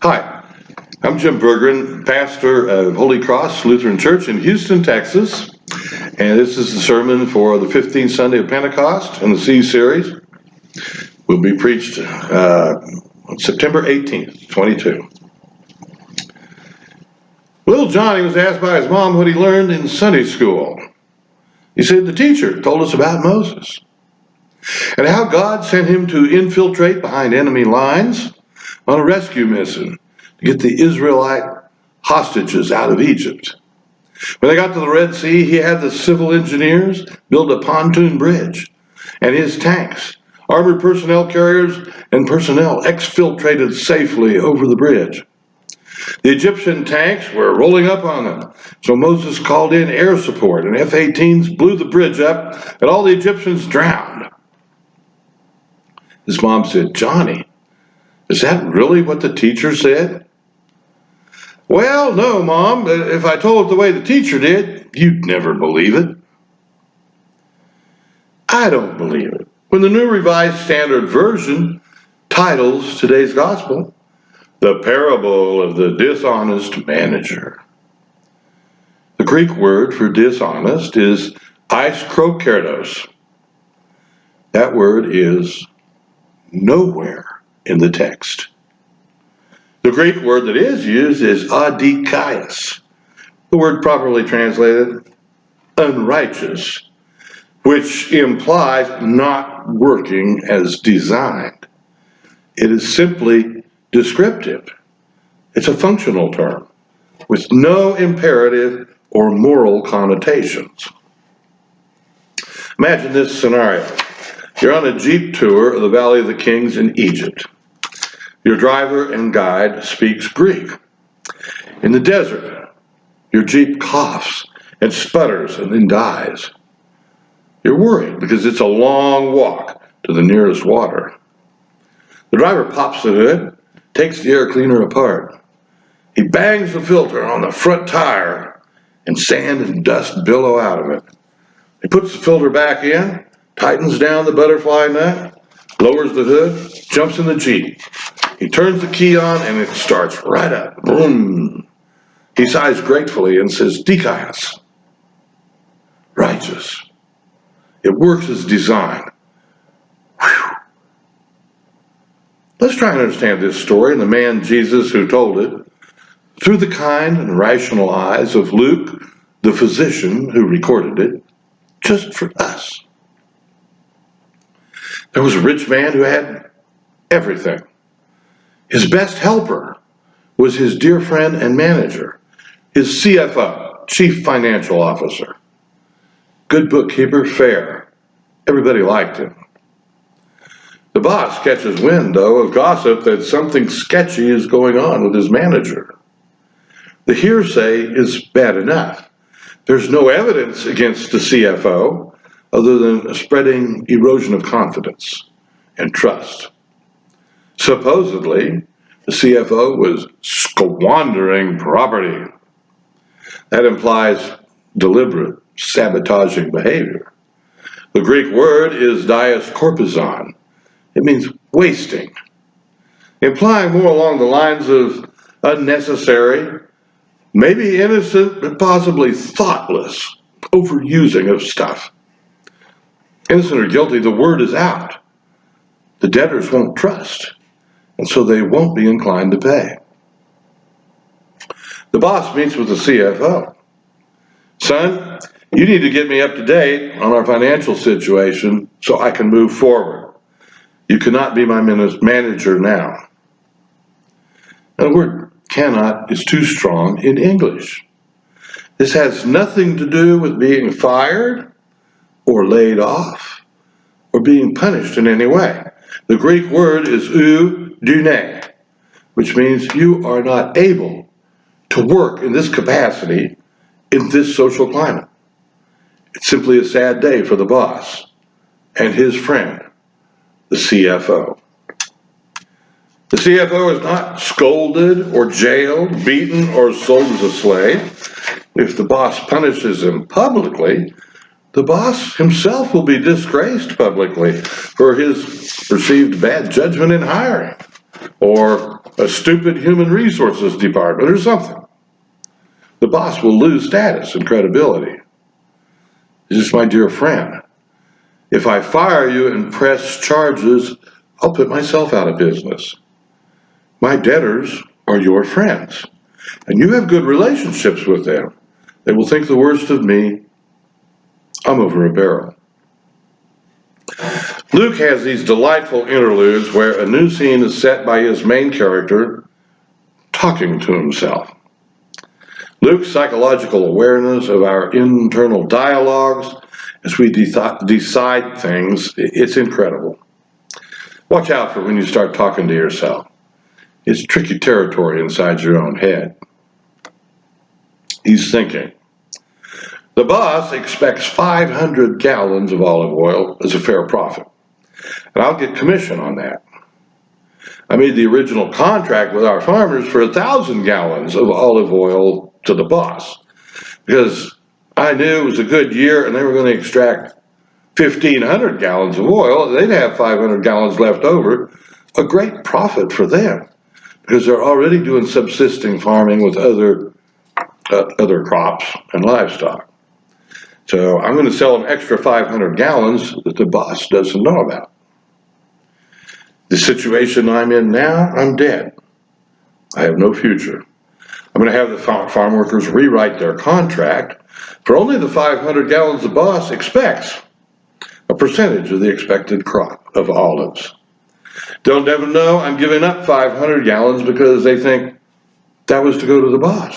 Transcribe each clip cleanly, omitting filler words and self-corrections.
Hi, I'm Jim Berggren, pastor of Holy Cross Lutheran Church in Houston, Texas, and this is the sermon for the 15th Sunday of Pentecost in the C series. Will be preached on September 18th, 22. Little Johnny was asked by his mom what he learned in Sunday school. He said the teacher told us about Moses and how God sent him to infiltrate behind enemy lines on a rescue mission to get the Israelite hostages out of Egypt. When they got to the Red Sea, he had the civil engineers build a pontoon bridge, and his tanks, armored personnel carriers, and personnel exfiltrated safely over the bridge. The Egyptian tanks were rolling up on them, so Moses called in air support, and F-18s blew the bridge up, and all the Egyptians drowned. His mom said, "Johnny, is that really what the teacher said?" "Well, no, Mom. If I told it the way the teacher did, you'd never believe it." I don't believe it. When the New Revised Standard Version titles today's gospel, "The Parable of the Dishonest Manager." The Greek word for dishonest is iskrokerdos. That word is nowhere in the text. The Greek word that is used is adikaios, the word properly translated unrighteous, which implies not working as designed. It is simply descriptive. It's a functional term with no imperative or moral connotations. Imagine this scenario. You're on a jeep tour of the Valley of the Kings in Egypt. Your driver and guide speaks Greek. In the desert, your jeep coughs and sputters and then dies. You're worried because it's a long walk to the nearest water. The driver pops the hood, takes the air cleaner apart. He bangs the filter on the front tire, and sand and dust billow out of it. He puts the filter back in, tightens down the butterfly nut, lowers the hood, jumps in the Jeep. He turns the key on and it starts right up. Boom. He sighs gratefully and says, "Dikaios." Righteous. It works as designed. Whew. Let's try and understand this story and the man Jesus who told it through the kind and rational eyes of Luke, the physician who recorded it, just for us. There was a rich man who had everything. His best helper was his dear friend and manager, his CFO, Chief Financial Officer. Good bookkeeper, fair. Everybody liked him. The boss catches wind, though, of gossip that something sketchy is going on with his manager. The hearsay is bad enough. There's no evidence against the CFO other than a spreading erosion of confidence and trust. Supposedly, the CFO was squandering property. That implies deliberate sabotaging behavior. The Greek word is diascorpizon. It means wasting, implying more along the lines of unnecessary, maybe innocent, but possibly thoughtless overusing of stuff. Innocent or guilty, the word is out. The debtors won't trust, and so they won't be inclined to pay. The boss meets with the CFO. "Son, you need to get me up to date on our financial situation so I can move forward. You cannot be my manager now." Now, the word "cannot" is too strong in English. This has nothing to do with being fired or laid off or being punished in any way. The Greek word is oudune, which means you are not able to work in this capacity in this social climate. It's simply a sad day for the boss and his friend, the CFO. The CFO is not scolded or jailed, beaten, or sold as a slave. If the boss punishes him publicly, the boss himself will be disgraced publicly for his perceived bad judgment in hiring. or a stupid human resources department or something. The boss will lose status and credibility. This is my dear friend. If I fire you and press charges, I'll put myself out of business. My debtors are your friends, and you have good relationships with them. They will think the worst of me. I'm over a barrel. Luke has these delightful interludes where a new scene is set by his main character talking to himself. Luke's psychological awareness of our internal dialogues as we decide things, it's incredible. Watch out for when you start talking to yourself. It's tricky territory inside your own head. He's thinking. The boss expects 500 gallons of olive oil as a fair profit, and I'll get commission on that. I made the original contract with our farmers for 1,000 gallons of olive oil to the boss because I knew it was a good year and they were going to extract 1,500 gallons of oil. They'd have 500 gallons left over, a great profit for them because they're already doing subsisting farming with other crops and livestock. So I'm going to sell them extra 500 gallons that the boss doesn't know about. The situation I'm in now, I'm dead. I have no future. I'm going to have the farm workers rewrite their contract for only the 500 gallons the boss expects, a percentage of the expected crop of olives. They'll never know I'm giving up 500 gallons because they think that was to go to the boss.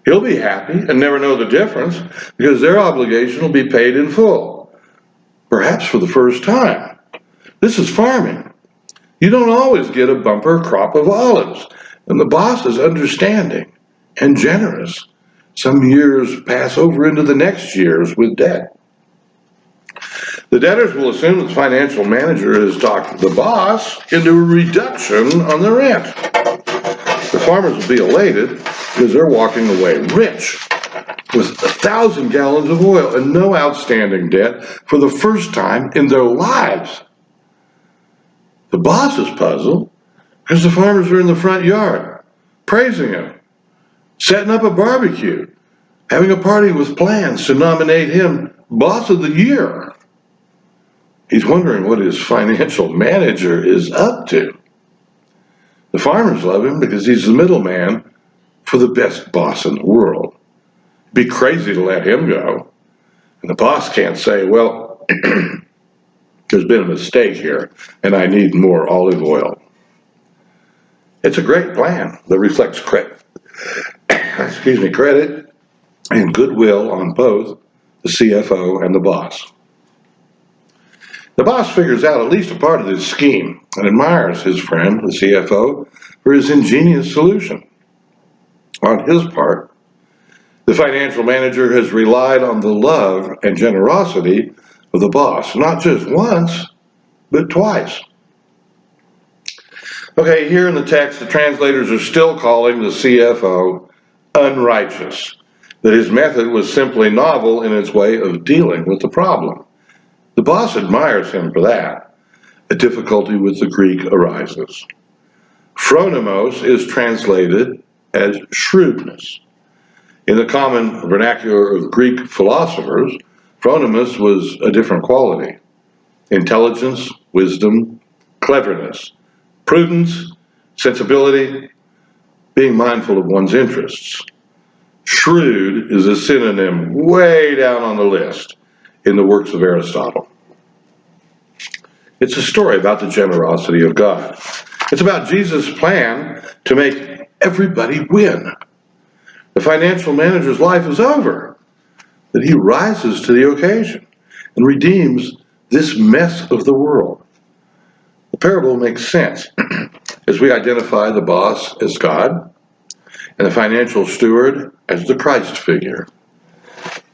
He'll be happy and never know the difference because their obligation will be paid in full, perhaps for the first time. This is farming. You don't always get a bumper crop of olives, and the boss is understanding and generous. Some years pass over into the next years with debt. The debtors will assume that the financial manager has talked the boss into a reduction on their rent. The farmers will be elated because they're walking away rich with 1,000 gallons of oil and no outstanding debt for the first time in their lives. The boss is puzzled because the farmers are in the front yard praising him, setting up a barbecue, having a party with plans to nominate him boss of the year. He's wondering what his financial manager is up to. The farmers love him because he's the middleman for the best boss in the world. It'd be crazy to let him go. And the boss can't say, well, there's been a mistake here and I need more olive oil. It's a great plan that reflects credit and goodwill on both the CFO and the boss. The boss figures out at least a part of this scheme and admires his friend, the CFO, for his ingenious solution. On his part, the financial manager has relied on the love and generosity of the boss, not just once, but twice. Okay, here in the text, the translators are still calling the CFO unrighteous, that his method was simply novel in its way of dealing with the problem. The boss admires him for that. A difficulty with the Greek arises. Phronimos is translated as shrewdness. In the common vernacular of Greek philosophers, phronimos was a different quality. Intelligence, wisdom, cleverness, prudence, sensibility, being mindful of one's interests. Shrewd is a synonym way down on the list in the works of Aristotle. It's a story about the generosity of God. It's about Jesus' plan to make everybody win. The financial manager's life is over, that he rises to the occasion and redeems this mess of the world. The parable makes sense as we identify the boss as God and the financial steward as the Christ figure.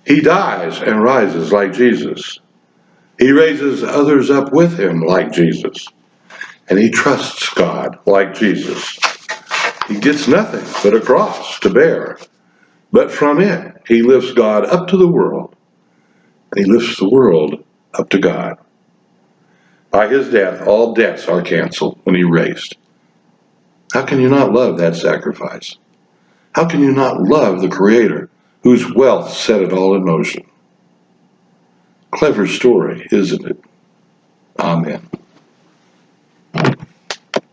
He dies and rises like Jesus. He raises others up with him like Jesus. And he trusts God like Jesus. He gets nothing but a cross to bear. But from it, he lifts God up to the world. And he lifts the world up to God. By his death, all debts are canceled when he raised. How can you not love that sacrifice? How can you not love the Creator whose wealth set it all in motion? Clever story, isn't it? Amen.